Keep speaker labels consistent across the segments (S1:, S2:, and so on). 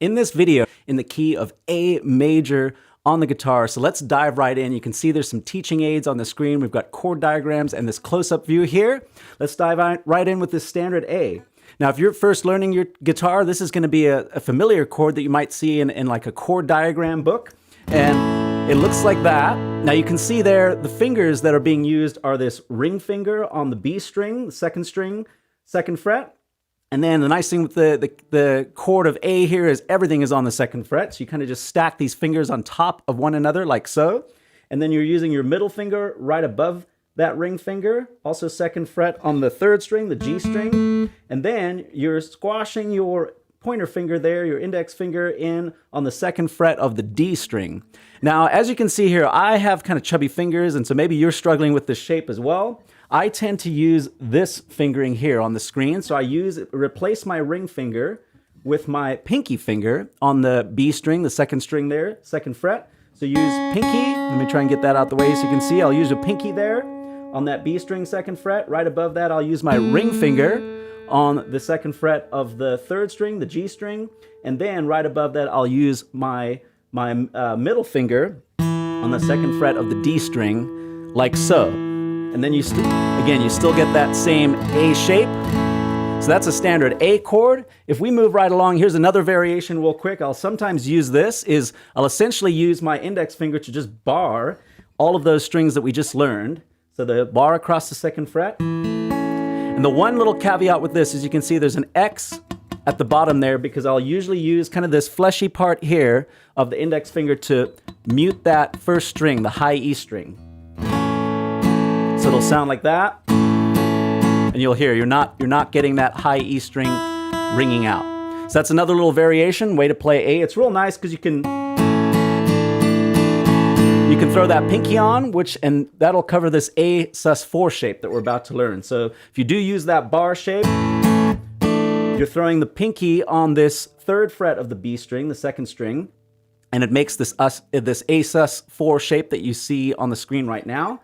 S1: in this video in the key of A major on the guitar. So let's dive right in. You can see there's some teaching aids on the screen. We've got chord diagrams and this close-up view here. Let's dive right in with this standard A. Now, if you're first learning your guitar, this is going to be a familiar chord that you might see in like a chord diagram book. And it looks like that. Now you can see there, the fingers that are being used are this ring finger on the B string, the second string, second fret. And then the nice thing with the chord of A here is everything is on the second fret. So you kind of just stack these fingers on top of one another like so. And then you're using your middle finger right above that ring finger, also second fret on the third string, the G string. And then you're squashing your pointer finger there, your index finger in on the second fret of the D string. Now, as you can see here, I have kind of chubby fingers, and so maybe you're struggling with this shape as well. I tend to use this fingering here on the screen. So I replace my ring finger with my pinky finger on the B string, the second string there, second fret. So use pinky. Let me try and get that out the way so you can see. I'll use a pinky there on that B string, second fret. Right above that, I'll use my ring finger on the second fret of the third string, the G string. And then right above that, I'll use my middle finger on the second fret of the D string, like so. And then you still get that same A shape. So that's a standard A chord. If we move right along, here's another variation real quick. I'll sometimes use this, I'll essentially use my index finger to just bar all of those strings that we just learned. So the bar across the second fret. And the one little caveat with this is you can see there's an X at the bottom there because I'll usually use kind of this fleshy part here of the index finger to mute that first string, the high E string. So it'll sound like that. And you'll hear you're not getting that high E string ringing out. So that's another little variation, way to play A. It's real nice because you can throw that pinky on, and that'll cover this A sus4 shape that we're about to learn. So if you do use that bar shape, you're throwing the pinky on this third fret of the B string, the second string, and it makes this A sus4 shape that you see on the screen right now.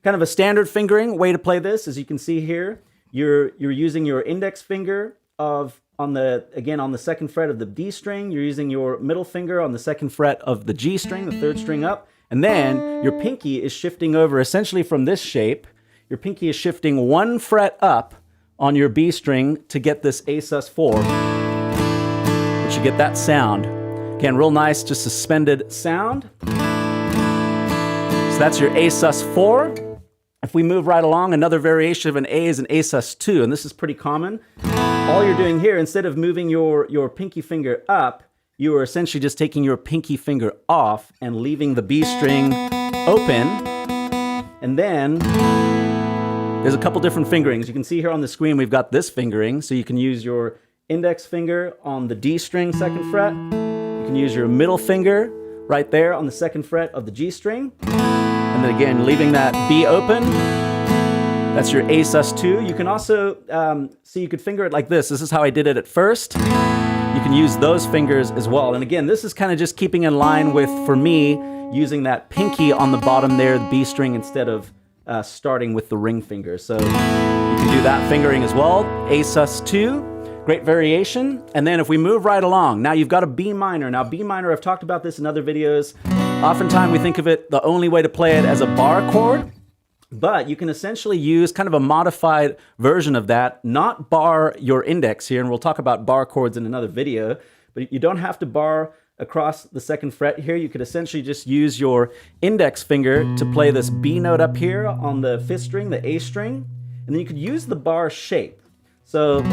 S1: Kind of a standard fingering way to play this, as you can see here. You're using your index finger on the second fret of the D string. You're using your middle finger on the second fret of the G string, the third string up. And then your pinky is shifting over essentially from this shape. Your pinky is shifting one fret up on your B string to get this A sus4, which you get that sound. Again, real nice, just suspended sound. So that's your A sus4. If we move right along, another variation of an A is an A sus2, and this is pretty common. All you're doing here, instead of moving your pinky finger up, you are essentially just taking your pinky finger off and leaving the B string open. And then there's a couple different fingerings. You can see here on the screen we've got this fingering, so you can use your index finger on the D string, second fret. You can use your middle finger right there on the second fret of the G string. And then again, leaving that B open. That's your A sus2. You can also, you could finger it like this. This is how I did it at first. You can use those fingers as well. And again, this is kind of just keeping in line with, for me, using that pinky on the bottom there, the B string, instead of starting with the ring finger. So you can do that fingering as well. A sus2, great variation. And then if we move right along, now you've got a B minor. Now B minor, I've talked about this in other videos. Oftentimes we think of it, the only way to play it as a bar chord, but you can essentially use kind of a modified version of that, not bar your index here, and we'll talk about bar chords in another video, but you don't have to bar across the second fret here. You could essentially just use your index finger to play this B note up here on the fifth string, the A string, and then you could use the bar shape. So you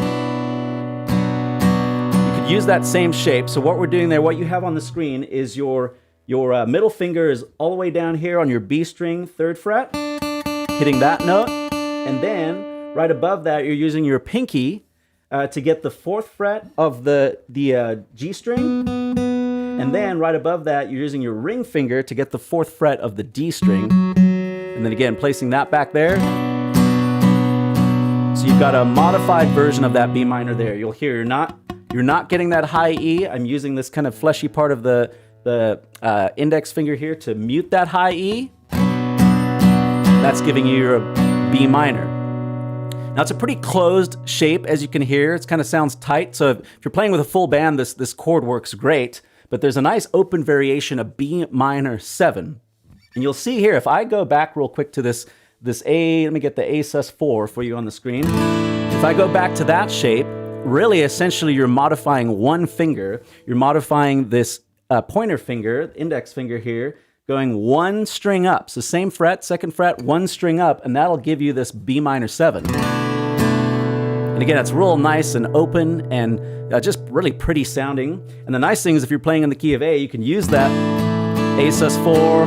S1: could use that same shape. So what we're doing there, what you have on the screen is your middle finger is all the way down here on your B string, third fret, hitting that note. And then right above that, you're using your pinky to get the fourth fret of the G string. And then right above that, you're using your ring finger to get the fourth fret of the D string. And then again, placing that back there. So you've got a modified version of that B minor there. You'll hear you're not getting that high E. I'm using this kind of fleshy part of the index finger here to mute that high E. That's giving you your B minor. Now, it's a pretty closed shape, as you can hear. It kind of sounds tight. So if you're playing with a full band, this chord works great. But there's a nice open variation of B minor 7. And you'll see here, if I go back real quick to this A, let me get the Asus 4 for you on the screen. If I go back to that shape, really, essentially, you're modifying one finger. You're modifying this pointer finger, index finger here, going one string up. So same fret, second fret, one string up, and that'll give you this B minor 7. And again, it's real nice and open and just really pretty sounding. And the nice thing is if you're playing in the key of A, you can use that Asus 4.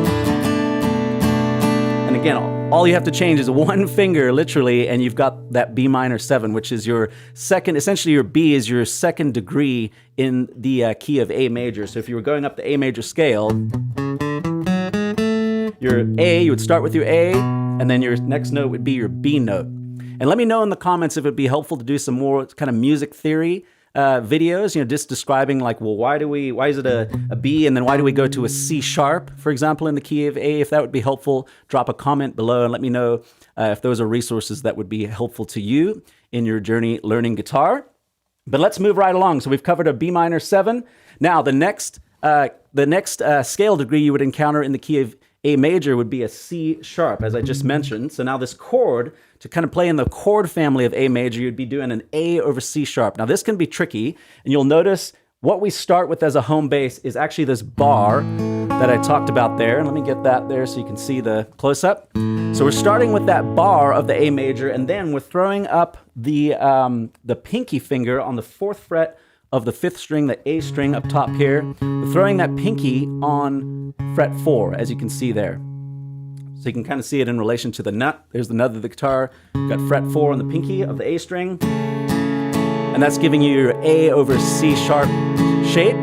S1: And again, all you have to change is one finger, literally, and you've got that B minor 7, which is your second, essentially your B is your second degree in the key of A major. So if you were going up the A major scale, your A, you would start with your A, and then your next note would be your B note. And let me know in the comments if it'd be helpful to do some more kind of music theory videos, just describing like, well, why is it a B, and then why do we go to a C sharp, for example, in the key of A? If that would be helpful, drop a comment below and let me know if those are resources that would be helpful to you in your journey learning guitar. But let's move right along. So we've covered a B minor 7. Now the next scale degree you would encounter in the key of A major would be a C sharp, as I just mentioned. So now this chord, to kind of play in the chord family of A major, you'd be doing an A over C sharp. Now this can be tricky, and you'll notice what we start with as a home base is actually this bar that I talked about there. Let me get that there so you can see the close-up. So we're starting with that bar of the A major, and then we're throwing up the pinky finger on the 4th fret of the 5th string, the A string up top here. We're throwing that pinky on fret 4, as you can see there. So you can kind of see it in relation to the nut. There's the nut of the guitar. You've got fret 4 on the pinky of the A string. And that's giving you your A over C sharp shape.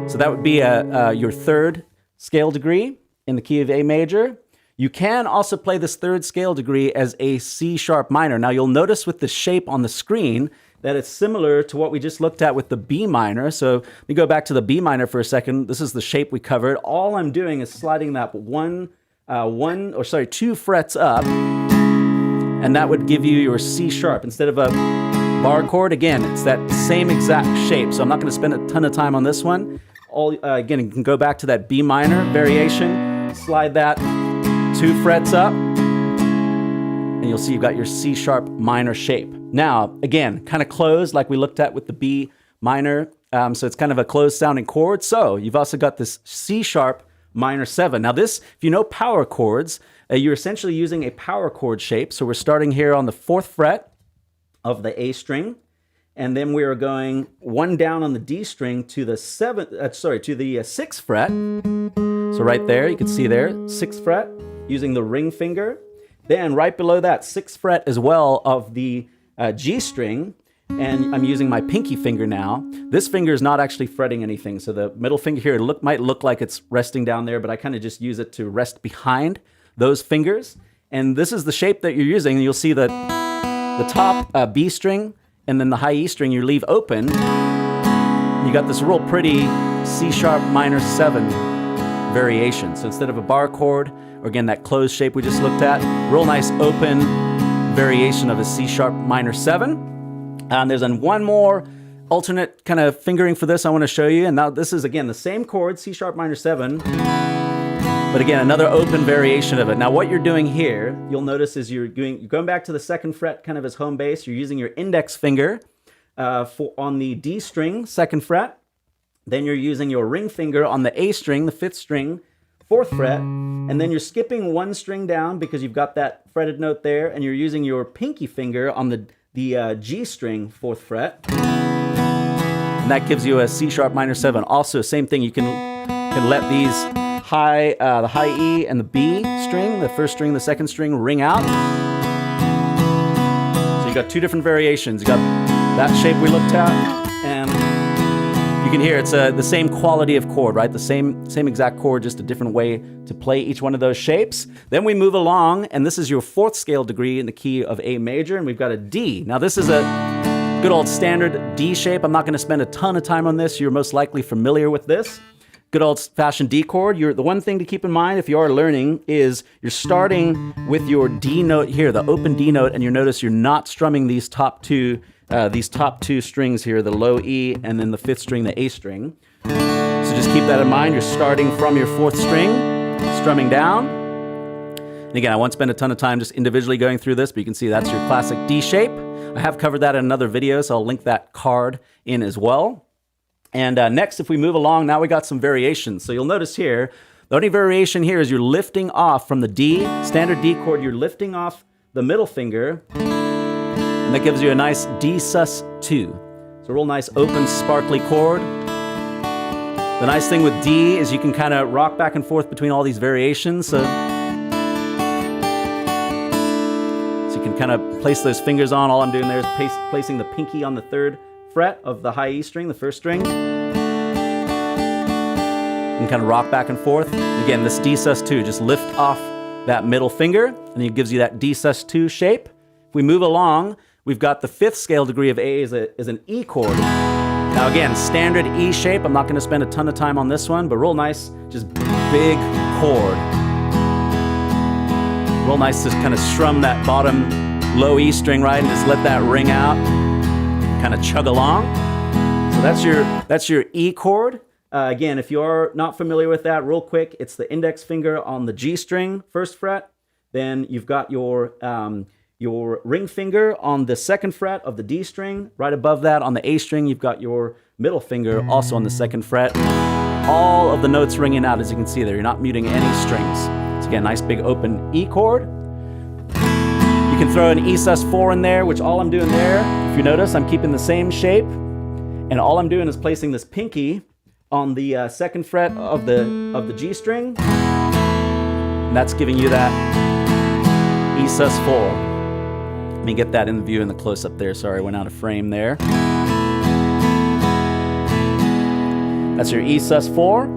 S1: So that would be your 3rd scale degree in the key of A major. You can also play this 3rd scale degree as a C sharp minor. Now you'll notice with the shape on the screen that it's similar to what we just looked at with the B minor. So let me go back to the B minor for a second. This is the shape we covered. All I'm doing is sliding that 2 frets up, and that would give you your C sharp. Instead of a bar chord, again, it's that same exact shape. So I'm not going to spend a ton of time on this one. Again, you can go back to that B minor variation, slide that 2 frets up, and you'll see you've got your C sharp minor shape. Now, again, kind of closed like we looked at with the B minor. So it's kind of a closed sounding chord. So you've also got this C sharp minor 7. Now this, if you know power chords, you're essentially using a power chord shape. So we're starting here on the 4th fret of the A string, and then we are going one down on the D string to the 6th fret. So right there, you can see there, 6th fret, using the ring finger. Then right below that, 6th fret as well of the G string, and I'm using my pinky finger now. This finger is not actually fretting anything, so the middle finger here might look like it's resting down there, but I kind of just use it to rest behind those fingers. And this is the shape that you're using, and you'll see that the top B string and then the high E string you leave open. You got this real pretty C sharp minor 7 variation. So instead of a bar chord, or again that closed shape we just looked at, real nice open variation of a C sharp minor 7. There's one more alternate kind of fingering for this I want to show you. And now this is, again, the same chord, C sharp minor 7, but again, another open variation of it. Now what you're doing here, you'll notice is you're going back to the 2nd fret kind of as home base. You're using your index finger on the D string, 2nd fret. Then you're using your ring finger on the A string, the 5th string, 4th fret. And then you're skipping one string down because you've got that fretted note there, and you're using your pinky finger on the G string, 4th fret, and that gives you a C sharp minor 7. Also, same thing. You can let these the high E and the B string, the 1st string, the 2nd string, ring out. So you got 2 different variations. You got that shape we looked at, and you can hear it's the same quality of chord, right? The same exact chord, just a different way to play each one of those shapes. Then we move along, and this is your 4th scale degree in the key of A major, and we've got a D. Now this is a good old standard D shape. I'm not going to spend a ton of time on this. You're most likely familiar with this. good old-fashioned D chord. The one thing to keep in mind if you are learning is you're starting with your D note here, the open D note, and you notice you're not strumming these top two strings here, the low E and then the fifth string, the A string. So just keep that in mind. You're starting from your fourth string, strumming down. And again, I won't spend a ton of time just individually going through this, but you can see that's your classic D shape. I have covered that in another video, so I'll link that card in as well. And next, if we move along, now we got some variations. So you'll notice here, the only variation here is you're lifting off from the D, standard D chord, you're lifting off the middle finger, and that gives you a nice D sus2. It's a real nice open, sparkly chord. The nice thing with D is you can kind of rock back and forth between all these variations. So you can kind of place those fingers on. All I'm doing there is placing the pinky on the third fret of the high E string, the first string. You can kind of rock back and forth. Again, this D sus2, just lift off that middle finger, and it gives you that D sus2 shape. If we move along, we've got the fifth scale degree of A is an E chord. Now again, standard E shape. I'm not going to spend a ton of time on this one, but real nice, just big chord. Real nice to kind of strum that bottom low E string, right, and just let that ring out. Kind of chug along. So that's your E chord. Again, if you're not familiar with that, real quick, it's the index finger on the G string, first fret. Then you've got your ring finger on the second fret of the D string. Right above that on the A string, you've got your middle finger also on the second fret. All of the notes ringing out, as you can see there. You're not muting any strings. So again, nice big open E chord. You can throw an E sus4 in there, which all I'm doing there, if you notice, I'm keeping the same shape. And all I'm doing is placing this pinky on the second fret of the G string. And that's giving you that E sus4. Let me get that in the view in the close-up there. Sorry, I went out of frame there. That's your E sus4.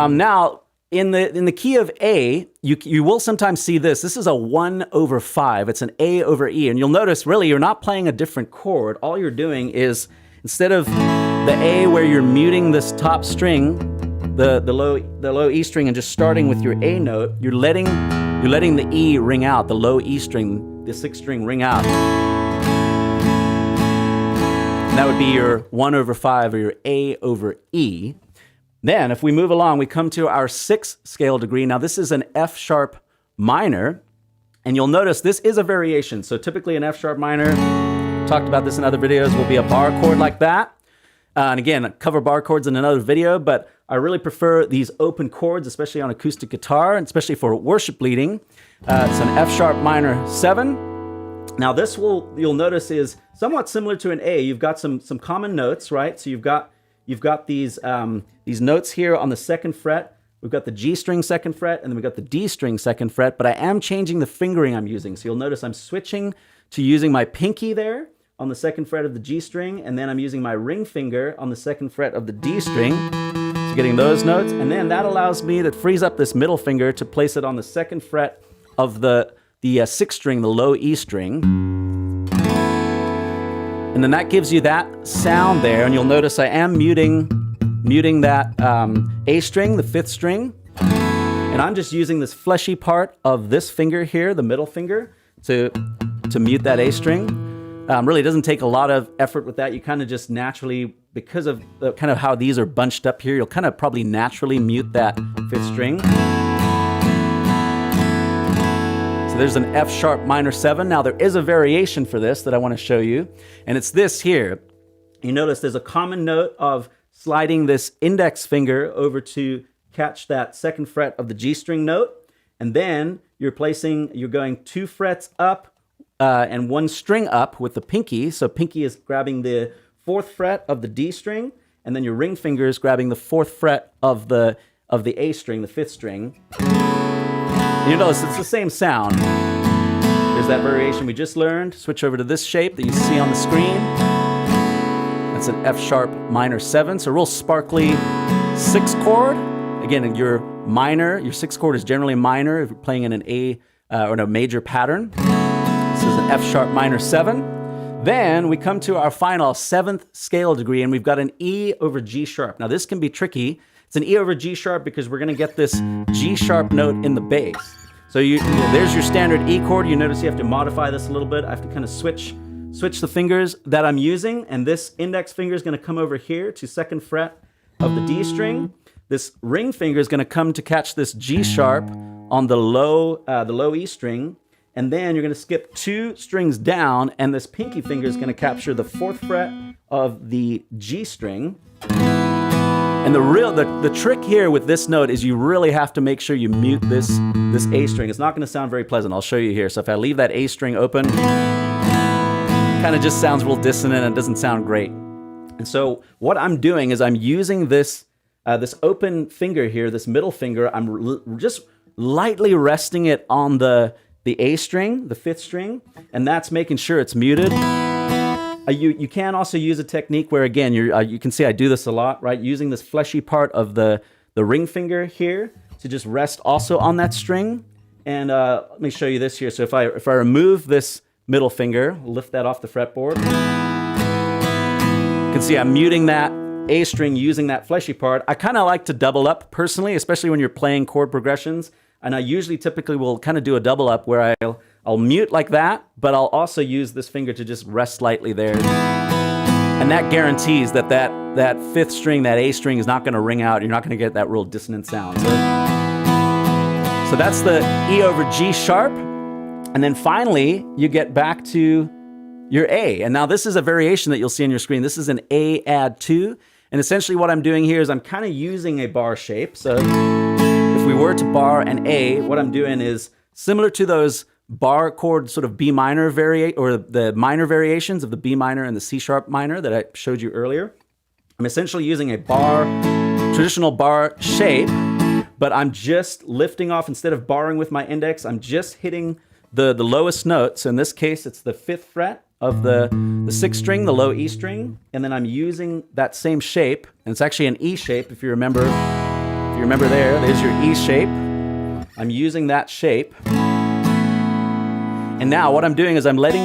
S1: Now, in the key of A, you will sometimes see this. This is a 1/5. It's an A over E. And you'll notice, really, you're not playing a different chord. All you're doing is, instead of the A where you're muting this top string, the low E string, and just starting with your A note, you're letting the E ring out, the low E string, the sixth string ring out. And that would be your 1/5 or your A over E. Then, if we move along, we come to our sixth scale degree. Now, this is an F sharp minor, and you'll notice this is a variation. So typically an F sharp minor, talked about this in other videos, will be a bar chord like that. And again, I cover bar chords in another video, but I really prefer these open chords, especially on acoustic guitar, and especially for worship leading. It's an F sharp minor 7. Now this you'll notice is somewhat similar to an A. You've got some common notes, right? So you've got these notes here on the second fret. We've got the G string second fret, and then we've got the D string second fret, but I am changing the fingering I'm using. So you'll notice I'm switching to using my pinky there on the second fret of the G string, and then I'm using my ring finger on the second fret of the D string. So getting those notes, and then that allows me, that frees up this middle finger to place it on the second fret of the sixth string, the low E string. And then that gives you that sound there, and you'll notice I am muting that A string, the fifth string, and I'm just using this fleshy part of this finger here, the middle finger, to mute that A string. Really doesn't take a lot of effort with that. You kind of just naturally, because of kind of how these are bunched up here, you'll kind of probably naturally mute that fifth string. So there's an F sharp minor 7. Now there is a variation for this that I want to show you, and it's this here. You notice there's a common note of sliding this index finger over to catch that second fret of the G string note, and then you're going 2 frets up and 1 string up with the pinky. So pinky is grabbing the 4th fret of the D string, and then your ring finger is grabbing the 4th fret of the A string, the 5th string. And you notice it's the same sound. There's that variation we just learned. Switch over to this shape that you see on the screen. That's an F sharp minor 7, so real sparkly 6th chord. Again, your 6th chord is generally minor if you're playing in an A or in a major pattern. This is an F sharp minor 7. Then we come to our final 7th scale degree, and we've got an E over G sharp. Now this can be tricky It's an E over G sharp because we're going to get this G sharp note in the bass. So there's your standard E chord. You notice you have to modify this a little bit. I have to kind of switch the fingers that I'm using, and this index finger is going to come over here to 2nd fret of the D string. This ring finger is going to come to catch this G sharp on the low E string, and then you're going to skip 2 strings down, and this pinky finger is going to capture the 4th fret of the G string. And the trick here with this note is you really have to make sure you mute this A string. It's not going to sound very pleasant. I'll show you here. So if I leave that A string open, it kind of just sounds real dissonant and doesn't sound great. And so what I'm doing is I'm using this open finger here, this middle finger. I'm just lightly resting it on the A string, the 5th string, and that's making sure it's muted. You can also use a technique where, again, you can see I do this a lot, right? Using this fleshy part of the ring finger here to just rest also on that string. And let me show you this here. So if I remove this middle finger, lift that off the fretboard, you can see I'm muting that A string using that fleshy part. I kind of like to double up personally, especially when you're playing chord progressions. And I typically will kind of do a double up where I'll mute like that, but I'll also use this finger to just rest lightly there. And that guarantees that 5th string, that A string, is not going to ring out. You're not going to get that real dissonant sound. So that's the E over G sharp. And then finally, you get back to your A. And now this is a variation that you'll see on your screen. This is an A add 2. And essentially what I'm doing here is I'm kind of using a bar shape. So if we were to bar an A, what I'm doing is similar to those bar chord sort of B minor or the minor variations of the B minor and the C sharp minor that I showed you earlier. I'm essentially using a traditional bar shape, but I'm just lifting off. Instead of barring with my index, I'm just hitting the lowest note. So in this case, it's the 5th fret of the 6th string, the low E string, and then I'm using that same shape, and it's actually an E shape. If you remember there's your E shape. I'm using that shape. And now what I'm doing is I'm letting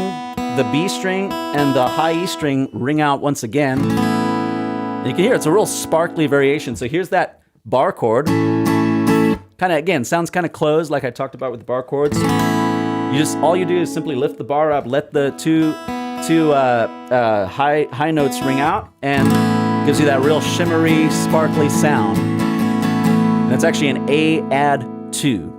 S1: the B string and the high E string ring out once again. And you can hear it's a real sparkly variation. So here's that bar chord. Kind of, again, sounds kind of closed like I talked about with the bar chords. All you do is simply lift the bar up, let the two high notes ring out, and gives you that real shimmery, sparkly sound. And it's actually an A add 2.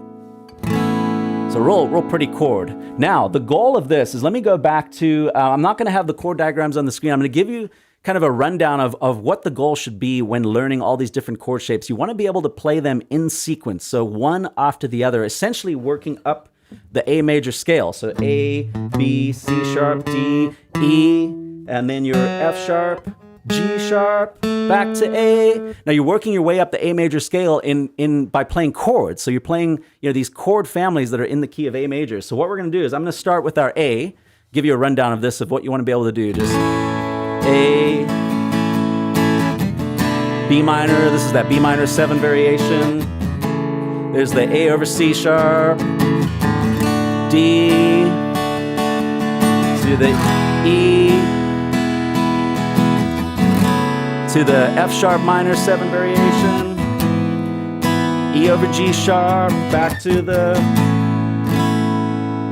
S1: So real pretty chord. Now, the goal of this is, let me go back to, I'm not going to have the chord diagrams on the screen. I'm going to give you kind of a rundown of what the goal should be when learning all these different chord shapes. You want to be able to play them in sequence, so one after the other, essentially working up the A major scale. So A, B, C sharp, D, E, and then your F sharp, G sharp, back to A. Now you're working your way up the A major scale by playing chords. So you're playing these chord families that are in the key of A major. So what we're going to do is I'm going to start with our A, give you a rundown of this, of what you want to be able to do. Just A, B minor, this is that B minor 7 variation. There's the A over C sharp, D, to the E, to the F sharp minor 7 variation, E over G sharp, back to the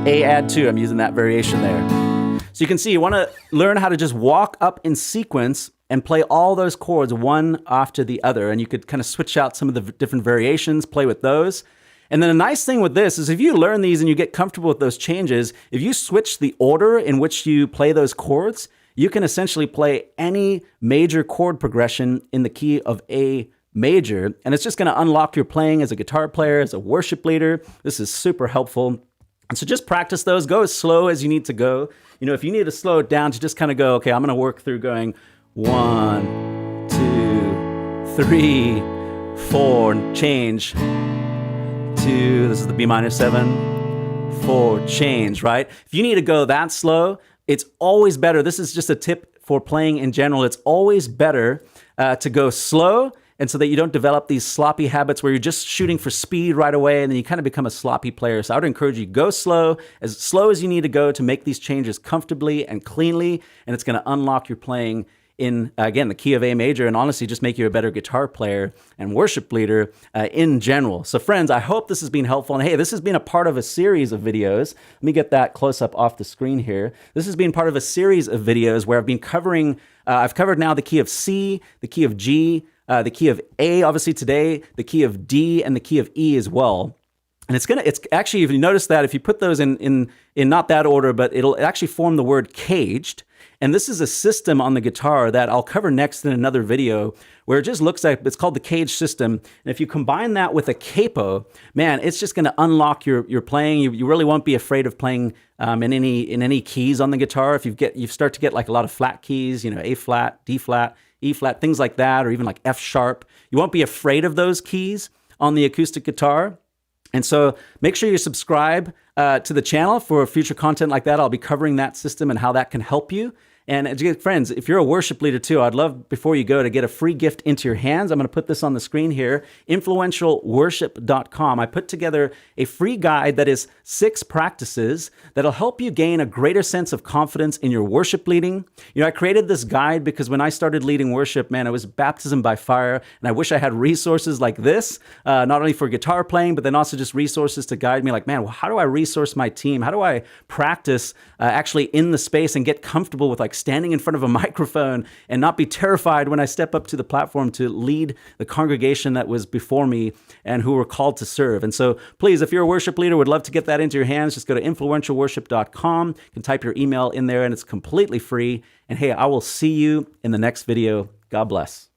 S1: A add 2. I'm using that variation there. So you can see you want to learn how to just walk up in sequence and play all those chords one after the other. And you could kind of switch out some of the different variations, play with those. And then a nice thing with this is if you learn these and you get comfortable with those changes, if you switch the order in which you play those chords, you can essentially play any major chord progression in the key of A major. And it's just going to unlock your playing as a guitar player, as a worship leader. This is super helpful. And so just practice those. Go as slow as you need to go. If you need to slow it down, to just kind of go, okay, I'm going to work through going 1, 2, 3, 4, change. 2, this is the B minor 7, 4, change, right? If you need to go that slow, it's always better. This is just a tip for playing in general. It's always better to go slow, and so that you don't develop these sloppy habits where you're just shooting for speed right away and then you kind of become a sloppy player. So I would encourage you, go slow as you need to go to make these changes comfortably and cleanly, and it's going to unlock your playing in, again, the key of A major, and honestly just make you a better guitar player and worship leader in general. So friends, I hope this has been helpful. And hey, this has been a part of a series of videos. Let me get that close up off the screen here. This has been part of a series of videos where I've been covering, I've covered now the key of C, the key of G, the key of A, obviously today, the key of D, and the key of E as well. And it's actually, if you notice that, if you put those in not that order, but it'll actually form the word caged. And this is a system on the guitar that I'll cover next in another video, where it just looks like, it's called the cage system. And if you combine that with a capo, man, it's just going to unlock your playing. You really won't be afraid of playing in any keys on the guitar. If you start to get like a lot of flat keys, A flat, D flat, E flat, things like that, or even like F sharp, you won't be afraid of those keys on the acoustic guitar. And so make sure you subscribe to the channel for future content like that. I'll be covering that system and how that can help you. And friends, if you're a worship leader too, I'd love, before you go, to get a free gift into your hands. I'm going to put this on the screen here, influentialworship.com. I put together a free guide that is 6 practices that'll help you gain a greater sense of confidence in your worship leading. I created this guide because when I started leading worship, man, it was baptism by fire. And I wish I had resources like this, not only for guitar playing, but then also just resources to guide me like, man, well, how do I resource my team? How do I practice actually in the space and get comfortable with like standing in front of a microphone and not be terrified when I step up to the platform to lead the congregation that was before me and who were called to serve. And so please, if you're a worship leader, would love to get that into your hands, just go to influentialworship.com. You can type your email in there and it's completely free. And hey, I will see you in the next video. God bless.